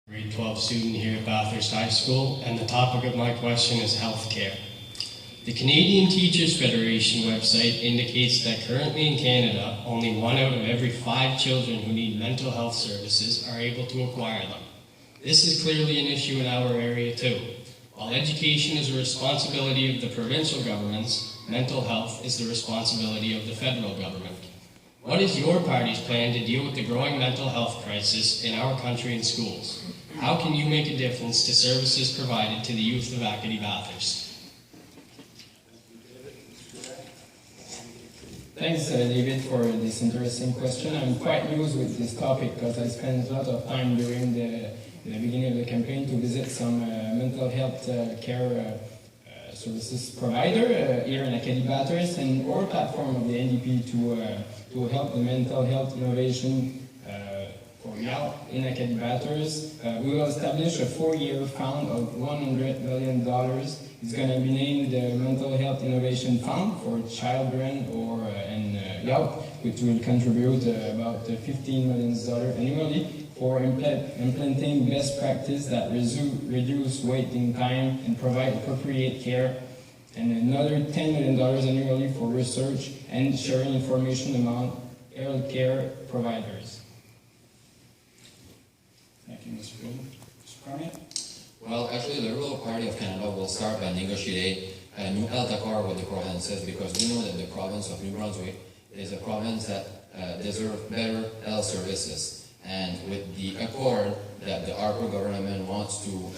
Grade 12 student here at Bathurst High School, and the topic of my question is healthcare. The Canadian Teachers Federation website indicates that currently in Canada, only 1 out of every 5 children who need mental health services are able to acquire them. This is clearly an issue in our area too. While education is a responsibility of the provincial governments, mental health is the responsibility of the federal government. What is your party's plan to deal with the growing mental health crisis in our country and schools? How can you make a difference to services provided to the youth of Acadie Bathurst? Thanks, David, for this interesting question. I'm quite new with this topic because I spent a lot of time during the beginning of the campaign to visit some mental health care services provider here in Acadie Bathurst, and our platform of the NDP to help the mental health innovation for young in Acadie Bathurst. We will establish a 4-year fund of $100 million. It's going to be named the Mental Health Innovation Fund for children and young, which will contribute about $15 million annually for implementing best practice that reduce waiting time and provide appropriate care, and another $10 million annually for research and sharing information among healthcare providers. Thank you, Mr. Gould. Mr. Cormier? Well, actually, the Liberal Party of Canada will start by negotiating a new health accord with the provinces, because we know that the province of New Brunswick is a province that deserves better health services. And with the accord that the Harper government wants to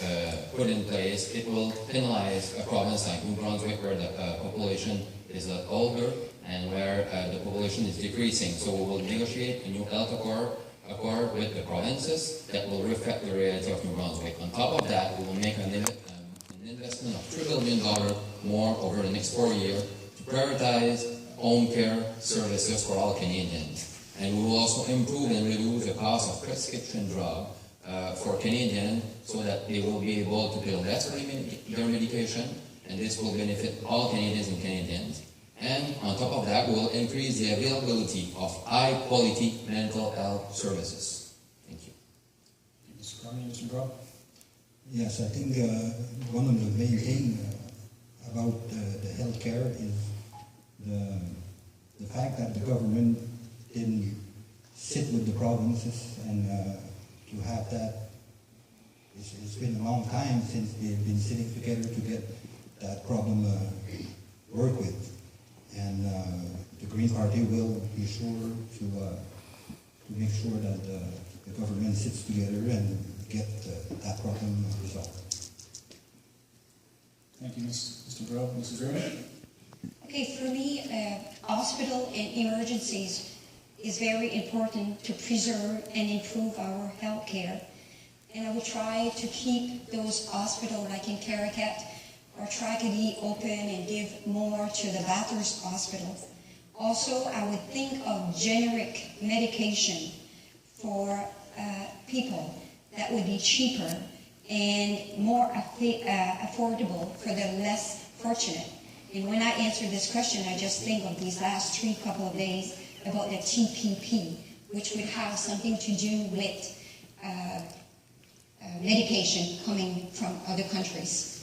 put in place, it will penalize a province like New Brunswick, where the population is older and where the population is decreasing. So we will negotiate a new health accord with the provinces that will reflect the reality of New Brunswick. On top of that, we will make an investment of $3 billion more over the next 4 years to prioritize home care services for all Canadians. And we will also improve and reduce the cost of prescription drugs for Canadians, so that they will be able to pay less for their medication, and this will benefit all Canadians and Canadians. And on top of that, we will increase the availability of high-quality mental health services. Thank you. Mr. Cormier, Mr. Brock? Yes, I think one of the main things about the healthcare is the fact that the government didn't sit with the provinces, and to have that, it's been a long time since they've been sitting together to get that problem worked with. And the Green Party will be sure to make sure that the government sits together and get that problem resolved. Thank you, Mr. Burrow. Mrs. Irwin? Okay, for me, hospital and emergencies is very important to preserve and improve our health care. And I will try to keep those hospitals like in Caracat or Tracadie open and give more to the Bathurst Hospital. Also, I would think of generic medication for people that would be cheaper and more affordable for the less fortunate. And when I answer this question, I just think of these last couple of days about the TPP, which would have something to do with medication coming from other countries.